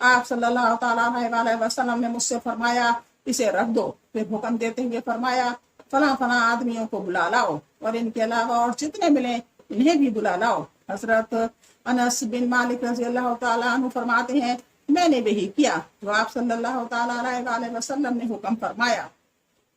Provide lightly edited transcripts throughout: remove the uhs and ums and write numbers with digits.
آپ صلی اللہ تعالیٰ علیہ وسلم نے مجھ سے فرمایا اسے رکھ دو، پھر حکم دیتے ہوئے فرمایا فلاں فلاں آدمیوں کو بلا لاؤ اور ان کے علاوہ اور جتنے ملیں انہیں بھی بلا لاؤ۔ حضرت انس بن مالک رضی اللہ تعالیٰ عنہ فرماتے ہیں میں نے وہی کیا جو آپ صلی اللہ تعالیٰ علیہ وسلم نے حکم فرمایا۔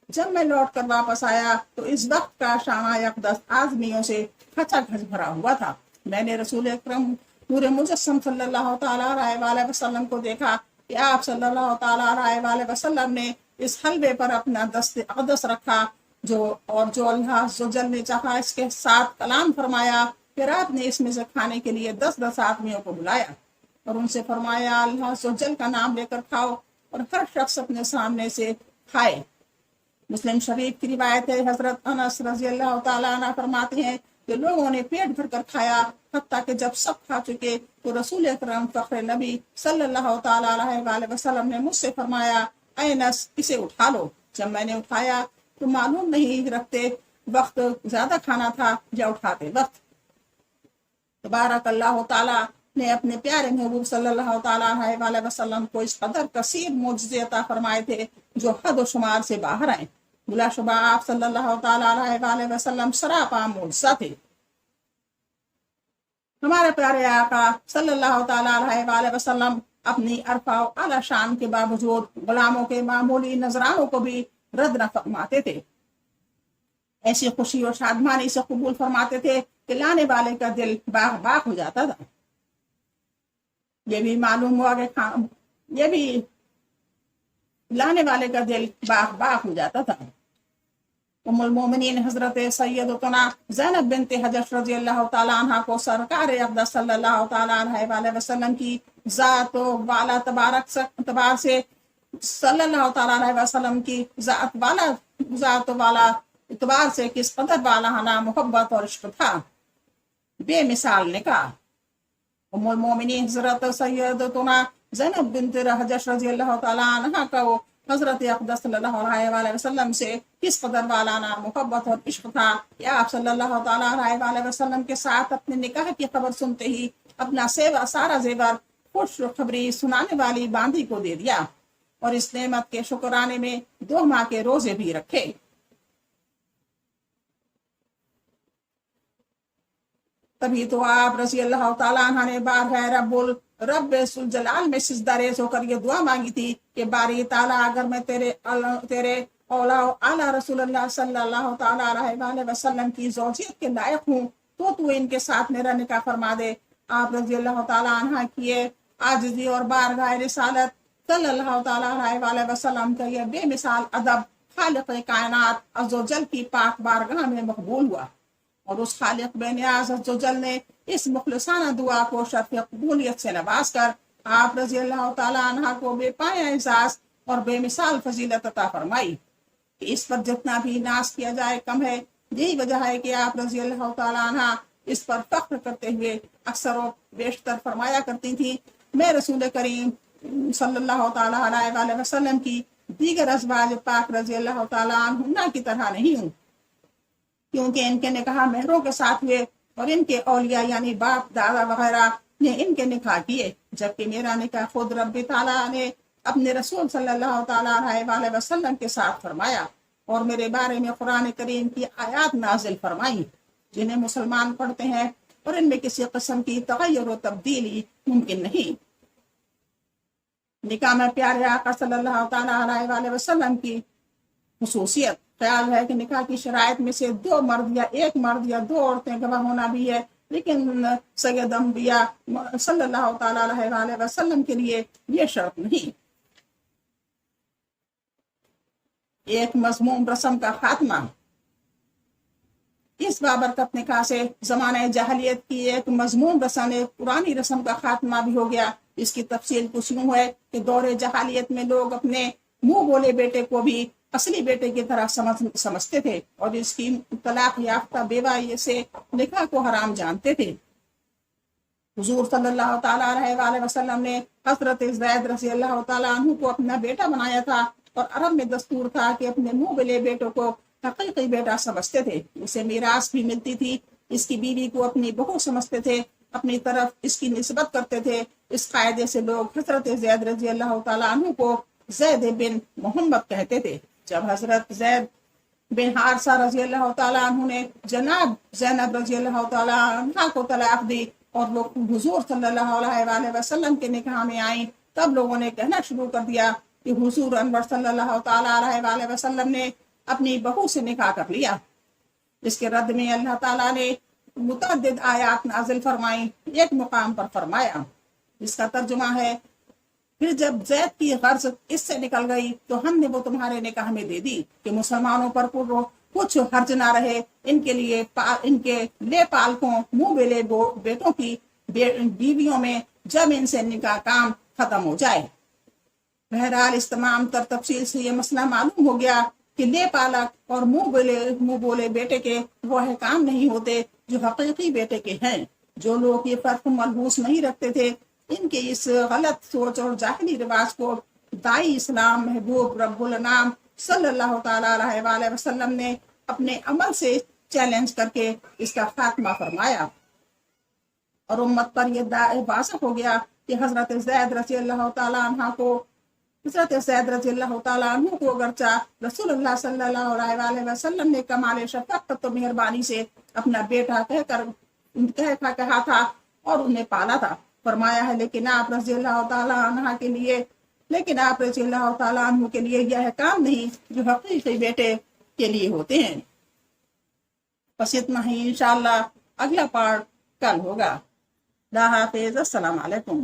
جب میں لوٹ کر واپس آیا تو اس وقت کا شامہ اقدس آدمیوں سے کھچا کھچ بھرا ہوا تھا۔ میں نے رسول اکرم نور مجسم صلی اللہ تعالیٰ علیہ وسلم کو دیکھا کہ آپ صلی اللہ تعالیٰ علیہ وسلم نے اس حلوے پر اپنا دست اقدس رکھا جو اللہ عز و جل نے چاہا اس کے ساتھ کلام فرمایا۔ پھر آپ نے اس میں سے کھانے کے لیے 10 آدمیوں کو بلایا اور ان سے فرمایا اللہ عز و جل کا نام لے کر کھاؤ اور ہر شخص اپنے سامنے سے کھائے۔ مسلم شریف کی روایت ہے، حضرت انس رضی اللہ تعالیٰ عنہ فرماتے ہیں کہ لوگوں نے پیٹ بھر کر کھایا، حتیٰ کہ جب سب کھا چکے تو رسول اکرم فخر نبی صلی اللہ تعالیٰ علیہ وسلم نے مجھ سے فرمایا اے انس اسے اٹھا لو۔ جب میں نے اٹھایا تو معلوم نہیں رکھتے وقت زیادہ کھانا تھا یا اٹھاتے وقت۔ تبارک اللہ تعالیٰ نے اپنے پیارے محبوب صلی اللہ تعالیٰ علیہ وسلم کو اس قدر کثیر معجزے عطا فرمائے تھے جو حد و شمار سے باہر آئے۔ بلا شبہ آپ صلی اللہ تعالیٰ علیہ وسلم سراپا معجزہ تھے۔ ہمارے پیارے آقا صلی اللہ تعالیٰ علیہ وسلم اپنی عرفہ و اعلیٰ شان کے باوجود غلاموں کے معمولی نذرانوں کو بھی رد نہ فرماتے تھے، ایسی خوشی اور شادمانی سے قبول فرماتے تھے کہ لانے والے کا دل باغ باغ ہو جاتا تھا۔ یہ بھی معلوم ہوا کہ یہ بھی لانے والے کا دل باغ باغ ہو جاتا تھا۔ ام المومنین حضرت سیدتنا زینب بنت حجش رضی اللہ تعالیٰ عنہ کو سرکار اقدس صلی اللہ تعالیٰ علیہ وسلم کی ذات والا تبار سے صلی اللہ تعالیٰ علیہ وسلم کی ذات والا اعتبار سے کس قدر بالہانہ محبت اور عشق تھا، بے مثال نکاح۔ ام المومنین حضرت سیدتنا زینب بنت حجش رضی اللہ تعالیٰ عنہ کو حضرت اقدس صلی اللہ علیہ وسلم سے کس قدر والانہ محبت اور عشق تھا کہ آپ صلی اللہ تعالیٰ علیہ وسلم کے ساتھ اپنے نکاح کی خبر سنتے ہی اپنا سارا زیور خوش خبری سنانے والی باندھی کو دے دیا اور اس نعمت کے شکرانے میں 2 ماہ کے روزے بھی رکھے۔ تبھی تو آپ رضی اللہ تعالیٰ عنہ نے بارگاہ رب ذوالجلال میں سجدہ ریز ہو کر یہ دعا مانگی تھی کہ باری تعالیٰ اگر میں تیرے اولا اعلیٰ رسول اللہ صلی اللہ تعالیٰ علیہ وسلم کی زوجیت کے لائق ہوں تو ان کے ساتھ میرا نکاح فرما دے۔ آپ رضی اللہ تعالیٰ عنہ کی عاجزی اور بارگاہ رسالت صلی اللہ تعالیٰ علیہ وسلم کا یہ بے مثال ادب خالق کائنات عز و جل کی پاک بارگاہ میں مقبول ہوا، اور اس خالق بے نیاز عز و جل نے اس مخلصانہ دعا کو شرف قبولیت سے نواز کر آپ رضی اللہ تعالیٰ عنہ کو بے پایا اعزاز اور بے مثال فضیلت عطا فرمائی کہ اس پر جتنا بھی ناز کیا جائے کم ہے۔ یہی وجہ ہے کہ آپ رضی اللہ تعالیٰ عنہ اس پر فخر کرتے ہوئے اکثر و بیشتر فرمایا کرتی تھی میں رسول کریم صلی اللہ تعالیٰ علیہ وسلم کی دیگر ازواج پاک رضی اللہ تعالیٰ عنہ کی طرح نہیں ہوں، کیونکہ ان کے نکاح مہروں کے ساتھ ہوئے اور ان کے اولیاء یعنی باپ دادا وغیرہ نے ان کے نکاح کیے، جبکہ میرا نکاح خود رب تعالیٰ نے اپنے رسول صلی اللہ تعالیٰ علیہ وسلم کے ساتھ فرمایا اور میرے بارے میں قرآن کریم کی آیات نازل فرمائی جنہیں مسلمان پڑھتے ہیں اور ان میں کسی قسم کی تغیر و تبدیلی ممکن نہیں۔ نکاح میں پیارے آقا صلی اللہ تعالیٰ علیہ وسلم کی خصوصیت خیال ہے کہ نکاح کی شرائط میں سے 2 مرد یا 1 مرد یا 2 عورتیں گواہ ہونا بھی ہے، لیکن سید انبیاء صلی اللہ تعالیٰ علیہ وسلم کے لیے یہ شرط نہیں۔ ایک مذموم رسم کا خاتمہ، اس بابرکت نکاح سے زمانہ جاہلیت کی ایک مذموم رسم، ایک پرانی رسم کا خاتمہ بھی ہو گیا۔ اس کی تفصیل کچھ یوں ہے کہ دور جاہلیت میں لوگ اپنے منہ بولے بیٹے کو بھی اصلی بیٹے کی طرح سمجھتے تھے اور اس کی طلاق یافتہ بیوہ سے نکاح کو حرام جانتے تھے۔ حضور صلی اللہ تعالیٰ علیہ وسلم نے حضرت زید رضی اللہ تعالیٰ عنہ کو اپنا بیٹا بنایا تھا اور عرب میں دستور تھا کہ اپنے منہ بولے بیٹوں کو حقیقی بیٹا سمجھتے تھے، اسے میراث بھی ملتی تھی، اس کی بیوی کو اپنی بہو سمجھتے تھے، اپنی طرف اس کی نسبت کرتے تھے۔ اس قاعدے سے لوگ حضرت زید رضی اللہ تعالیٰ عنہ کو زید بن محمد کہتے تھے۔ جب حضرت زید بن حارثہ رضی اللہ تعالیٰ عنہ نے جناب زینب رضی اللہ تعالیٰ عنہ کو طلاق دی اور وہ حضور صلی اللہ علیہ وآلہ وسلم کے نکاح میں آئیں، تب لوگوں نے کہنا شروع کر دیا کہ حضور انور صلی اللہ تعالیٰ علیہ وآلہ وسلم نے اپنی بہو سے نکاح کر لیا۔ اس کے رد میں اللہ تعالیٰ نے متعدد آیات نازل فرمائیں۔ ایک مقام پر فرمایا، جس کا ترجمہ ہے، پھر جب زید کی غرض اس سے نکل گئی تو ہم نے وہ تمہارے نکاح میں دے دی کہ مسلمانوں پر کچھ حرج نہ رہے، ان کے لے پالکوں منہ بولے بیٹوں کی بیویوں میں جب ان سے نکاح کام ختم ہو جائے۔ بہرحال اس تمام تر تفصیل سے یہ مسئلہ معلوم ہو گیا کہ لے پالک اور منہ بولے بیٹے کے وہ احکام نہیں ہوتے جو حقیقی بیٹے کے ہیں۔ جو لوگ یہ فرق ملحوظ نہیں رکھتے تھے، ان کے اس غلط سوچ اور جاہلی رواج کو دائی اسلام محبوب رب الانام صلی اللہ تعالیٰ علیہ وآلہ وسلم نے اپنے عمل سے چیلنج کر کے اس کا خاتمہ فرمایا، اور امت پر یہ واضح ہو گیا کہ حضرت زید رضی اللہ تعالیٰ عنہ کو اگرچہ رسول اللہ صلی اللہ علیہ وآلہ وسلم نے کمال شفقت و مہربانی سے اپنا بیٹا کہا تھا اور انہیں پالا تھا، فرمایا ہے، لیکن آپ رضی اللہ تعالیٰ عنہ کے لیے یہ احکام نہیں جو حقیقی بیٹے کے لیے ہوتے ہیں۔ بس اتنا ہی، انشاءاللہ اگلا پارٹ کل ہوگا۔ اللہ حافظ، السلام علیکم۔